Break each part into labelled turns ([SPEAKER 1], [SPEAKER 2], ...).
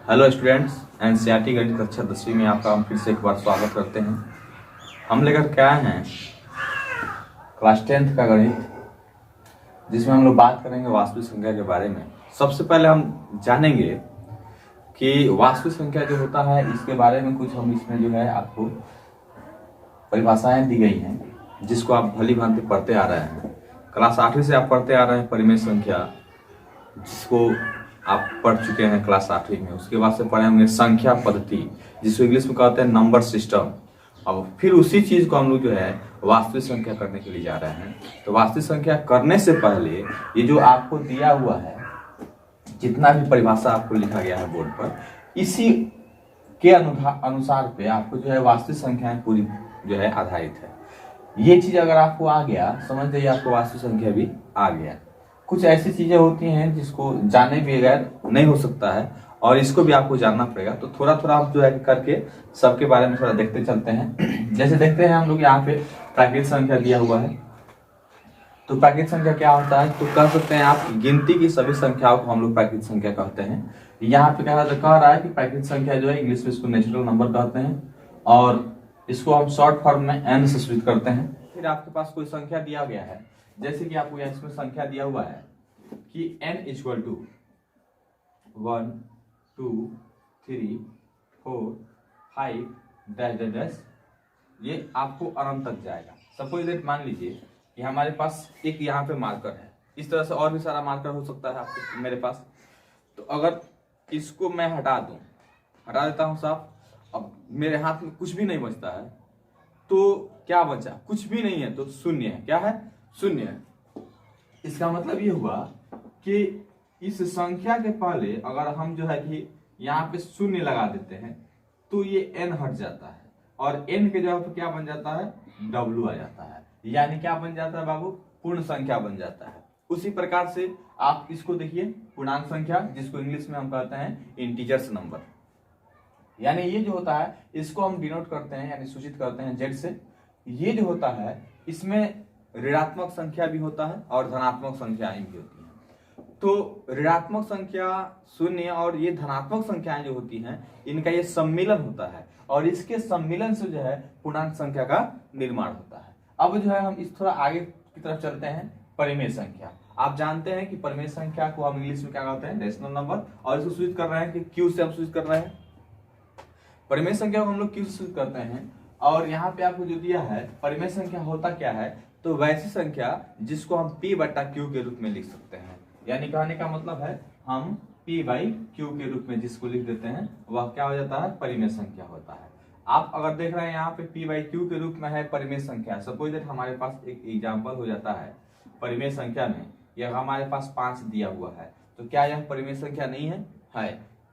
[SPEAKER 1] Hello students, NCERT गणित कक्षा 10वीं में आपका हम फिर से एक बार स्वागत करते हैं। हम लेकर के आए हैं क्लास 10th का गणित, जिसमें हम लोग बात करेंगे वास्तविक संख्या के बारे में। सबसे पहले हम जानेंगे कि वास्तविक संख्या जो होता है इसके बारे में कुछ हम इसमें जो है आपको परिभाषाएं दी गई हैं, जिसको आप भली भांति पढ़ते आ रहे हैं। क्लास 8वीं से आप पढ़ते आ रहे हैं परिमेय संख्या, जिसको आप पढ़ चुके हैं क्लास 8वीं में। उसके बाद से पढ़े होंगे संख्या पद्धति, जिसको इंग्लिश में कहते हैं नंबर सिस्टम। अब फिर उसी चीज को हम लोग जो है वास्तविक संख्या करने के लिए जा रहे हैं। तो वास्तविक संख्या करने से पहले ये जो आपको दिया हुआ है, जितना भी परिभाषा आपको लिखा गया है बोर्ड पर, इसी के अनुसार पे आपको जो है वास्तविक संख्याएं पूरी जो है आधारित है। ये चीज अगर आपको आ गया, समझ जाइए आपको वास्तविक संख्या भी आ गया। कुछ ऐसी चीजें होती हैं जिसको जाने बगैर नहीं हो सकता है, और इसको भी आपको जानना पड़ेगा। तो थोड़ा थोड़ा आप जो है करके सबके बारे में थोड़ा देखते चलते हैं। जैसे देखते हैं हम लोग यहाँ पे प्राकृतिक संख्या दिया हुआ है। तो प्राकृतिक संख्या क्या होता है, तो कह सकते हैं आप गिनती की सभी संख्याओं को हम लोग प्राकृतिक संख्या कहते हैं। यहाँ पे कह रहा है कि प्राकृतिक संख्या जो है इंग्लिश में इसको नेचुरल नंबर कहते हैं, और इसको हम शॉर्ट फॉर्म में एन से सूचित करते हैं। फिर आपके पास कोई संख्या दिया गया है, जैसे कि आपको यहाँ इसमें संख्या दिया हुआ है कि n equal to 1 2 3 4 5 dash dash dash, ये आपको अनंत तक जाएगा। सपोज दैट मान लीजिए कि हमारे पास एक यहाँ पे मार्कर है, इस तरह से और भी सारा मार्कर हो सकता है आपके मेरे पास। तो अगर इसको मैं हटा देता हूँ साहब, अब मेरे हाथ में कुछ भी नहीं बचता है, तो क्या बचा? कुछ भी नहीं है, तो शून्य है। क्या है? शून्य है। इसका मतलब ये हुआ कि इस संख्या के पहले अगर हम जो है कि यहाँ पे शून्य लगा देते हैं तो ये n हट जाता है, और n के जगह पे क्या बन जाता है? w आ जाता है। यानी क्या बन जाता है बाबू? पूर्ण संख्या बन जाता है। उसी प्रकार से आप इसको देखिए, पूर्णांक संख्या, जिसको इंग्लिश में हम कहते हैं इंटीजर्स नंबर। यानी ये जो होता है इसको हम डिनोट करते हैं, यानी सूचित करते हैं z से। ये जो होता है इसमें ऋणात्मक संख्या भी होता है और धनात्मक संख्याएं भी होती हैं। तो ऋणात्मक संख्या शून्य और ये धनात्मक संख्याएं जो होती हैं, इनका ये सम्मिलन होता है, और इसके सम्मिलन से जो है पूर्णांक संख्या का निर्माण होता है। अब जो है हम इस थोड़ा आगे की तरफ चलते हैं। परिमेय संख्या, आप जानते हैं कि परिमेय संख्या को हम इंग्लिश में क्या कहते हैं? Rational number. और इसको सूचित कर रहे हैं कि क्यू से हम सूचित कर रहे हैं। परिमेय संख्या को हम लोग क्यू से सूचित करते हैं। और यहाँ पे आपको जो दिया है परिमेय संख्या होता क्या है, तो वैसी संख्या जिसको हम p बटा क्यू के रूप में लिख सकते हैं। यानी कहने का मतलब है हम p बाई क्यू के रूप में जिसको लिख देते हैं वह क्या हो जाता है? परिमेय संख्या होता है। आप अगर देख रहे हैं यहाँ पे p बाई क्यू के रूप में है परिमेय संख्या। सपोज दैट हमारे पास एक एग्जाम्पल हो जाता है परिमेय संख्या में, यह हमारे पास 5 दिया हुआ है, तो क्या यह परिमेय संख्या नहीं है? है।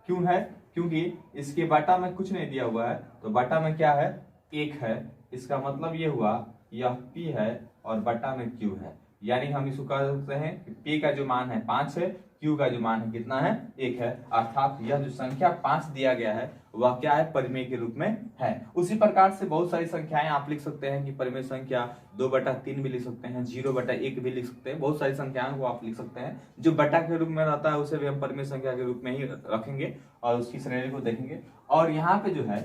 [SPEAKER 1] क्यों है? क्योंकि इसके बटा में कुछ नहीं दिया हुआ है, तो बटा में क्या है? 1 है। इसका मतलब ये हुआ यह p है और बटा में q है। यानी हम इसको कह सकते हैं कि p का जो मान है 5 है, q का जो मान है कितना है? 1 है। अर्थात यह जो संख्या 5 दिया गया है वह क्या है? परिमेय के रूप में है। उसी प्रकार से बहुत सारी संख्याएं आप लिख सकते हैं कि परिमेय संख्या 2/3 भी लिख सकते हैं, 0/1 भी लिख सकते हैं। बहुत सारी संख्याओं को आप लिख सकते हैं। जो बटा के रूप में रहता है उसे भी हम परिमेय संख्या के रूप में ही रखेंगे और उसकी श्रेणी को देखेंगे। और यहाँ पे जो है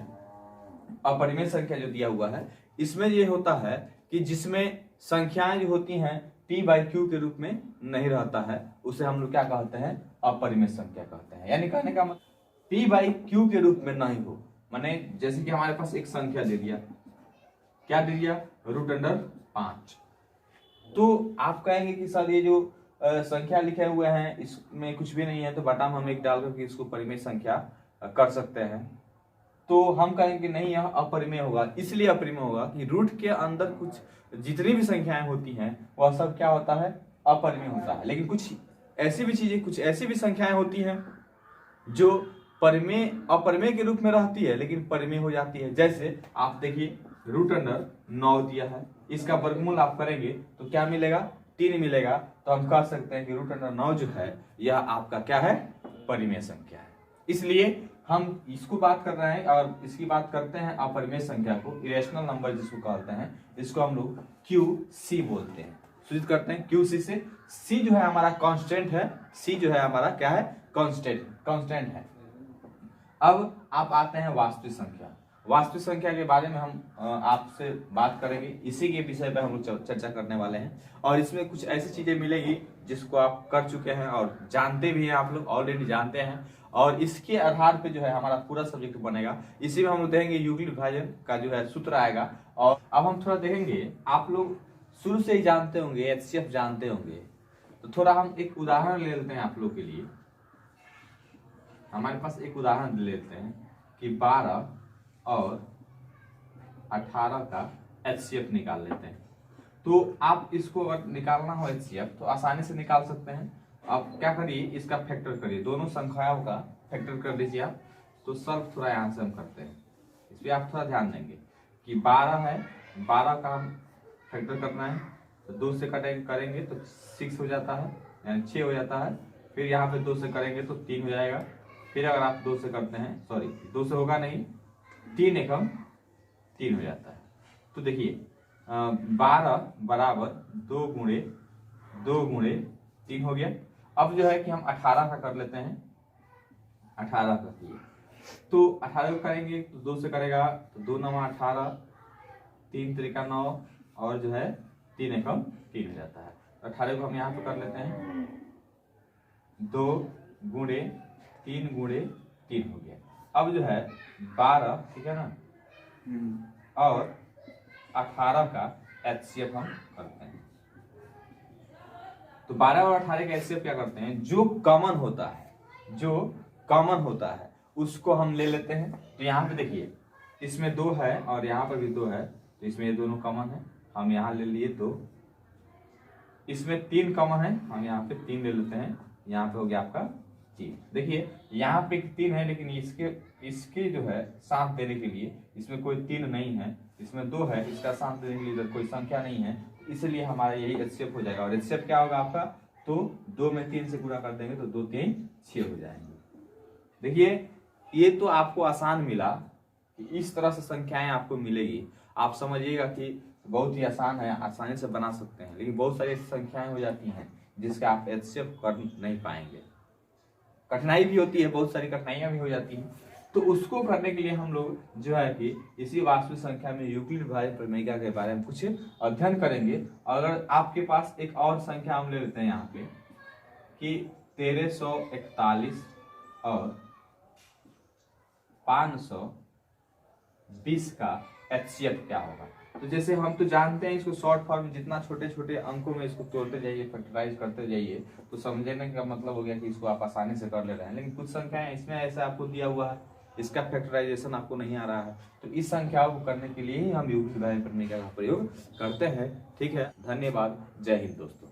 [SPEAKER 1] अपरिमेय संख्या जो दिया हुआ है, इसमें ये होता है कि जिसमें संख्याएं जो होती हैं p बाई क्यू के रूप में नहीं रहता है, उसे हम लोग क्या कहते हैं? अपरिमेय संख्या कहते हैं। यानी कहने का मतलब p बाई क्यू के रूप में नहीं हो। माने जैसे कि हमारे पास एक संख्या दे दिया, क्या दे दिया? √5। तो आप कहेंगे कि सर ये जो संख्या लिखे हुए हैं इसमें कुछ भी नहीं है, तो बटा में हम 1 डाल करके इसको परिमेय संख्या कर सकते हैं। तो हम कहेंगे नहीं, यह अपरिमेय होगा। इसलिए अपरिमेय होगा कि रूट के अंदर कुछ जितनी भी संख्याएं होती हैं वह सब क्या होता है? अपरिमेय होता है। लेकिन कुछ ऐसी भी चीजें, कुछ ऐसी भी संख्याएं होती हैं जो अपरिमेय के रूप में रहती है लेकिन परिमेय हो जाती है। जैसे आप देखिए √9 दिया है, इसका वर्गमूल आप करेंगे तो क्या मिलेगा? 3 मिलेगा। तो हम कह सकते हैं कि √9 जो है यह आपका क्या है? परिमेय संख्या है। इसलिए हम इसको बात कर रहे हैं और इसकी बात करते हैं अपरिमेय संख्या को, इरेशनल नंबर जिसको कहते हैं, इसको हम लोग QC बोलते हैं, सूचित करते हैं QC से। C जो है हमारा कांस्टेंट है, C जो है हमारा क्या है? कांस्टेंट है। अब आप आते हैं वास्तविक संख्या। वास्तविक संख्या के बारे में हम आपसे बात करेंगे, इसी के विषय पर हम लोग चर्चा करने वाले हैं। और इसमें कुछ ऐसी चीजें मिलेगी जिसको आप कर चुके हैं और जानते भी हैं, आप लोग ऑलरेडी जानते हैं। और इसके आधार पे जो है हमारा पूरा सब्जेक्ट बनेगा। इसी में हम लोग देखेंगे यूक्लिड विभाजन का जो है सूत्र आएगा। और अब हम थोड़ा देखेंगे, आप लोग शुरू से ही जानते होंगे, एचसीएफ जानते होंगे, तो थोड़ा हम एक उदाहरण ले लेते हैं आप लोग के लिए। हमारे पास एक उदाहरण ले लेते हैं कि 12 और 18 का एचसीएफ निकाल लेते हैं। तो आप इसको अगर निकालना हो एचसीएफ तो आसानी से निकाल सकते हैं। आप क्या करिए, इसका फैक्टर करिए, दोनों संख्याओं का फैक्टर कर दीजिए आप। तो सॉल्व थोड़ा यहाँ से हम करते हैं, इस पर आप थोड़ा ध्यान देंगे कि 12 है, 12 का हम फैक्टर करना है। तो 2 से करेंगे तो 6 हो जाता है, यानी 6 हो जाता है। फिर यहाँ पे 2 से करेंगे तो 3 हो जाएगा। फिर अगर आप 2 से करते हैं, सॉरी 2 से होगा नहीं, 3 एकम 3 हो जाता है। तो देखिए 12 बराबर 2 गुणे 3 हो गया। अब जो है कि हम 18 का कर लेते हैं, 18 का किए तो 18 को करेंगे तो 2 से करेगा तो 2 9 18, 3 त्रिका 9 और जो है 3 एकम 3 हो जाता है। 18 को हम यहाँ पे कर लेते हैं, 2 गुणे 3 हो गया। अब जो है 12, ठीक है ना, और 18 का एचसीएफ हम करते हैं। तो 12 और 18 का एचसीएफ क्या करते हैं, जो कॉमन होता है उसको हम ले लेते हैं। तो यहाँ पे देखिए, इसमें 2 है और यहाँ पर भी 2 है, तो इसमें ये दोनों कॉमन है, हम यहाँ ले लिए 2। इसमें 3 कॉमन है, हम यहाँ पे 3 ले लेते हैं, यहाँ पे हो गया आपका 3। देखिए यहाँ पे 3 है, लेकिन इसके जो है साथ देने के लिए इसमें कोई 3 नहीं है, इसमें 2 है, इसका साथ देने के लिए इधर कोई संख्या नहीं है, इसलिए हमारा यही एचसीएफ हो जाएगा। और एचसीएफ क्या होगा आपका, तो 2 में 3 से गुणा कर देंगे तो 2 3 6 हो जाएंगे। देखिए ये तो आपको आसान मिला कि इस तरह से संख्याएं आपको मिलेगी। आप समझिएगा कि बहुत ही आसान है, आसानी से बना सकते हैं, लेकिन बहुत सारी संख्याएं हो जाती हैं जिसका आप एचसीएफ कर नहीं पाएंगे। कठिनाई भी होती है, बहुत सारी कठिनाइयां भी हो जाती हैं। तो उसको करने के लिए हम लोग जो है कि इसी वास्तविक संख्या में यूक्लिड विभाजन प्रमेय के बारे में कुछ अध्ययन करेंगे। अगर आपके पास एक और संख्या हम ले लेते हैं यहाँ पे कि 1341 और 520 का एचसीएफ क्या होगा। तो जैसे हम तो जानते हैं इसको शॉर्ट फॉर्म में, जितना छोटे छोटे अंकों में इसको तोड़ते जाइए, फैक्टराइज करते जाइए, तो समझने का मतलब हो गया कि इसको आप आसानी से कर ले रहे हैं। लेकिन कुछ संख्याएं इसमें ऐसा आपको दिया हुआ है, इसका फैक्टराइजेशन आपको नहीं आ रहा है, तो इस संख्याओं को करने के लिए ही हम यूक्लिड विभाजन प्रमेय का प्रयोग करते हैं। ठीक है, धन्यवाद, जय हिंद दोस्तों।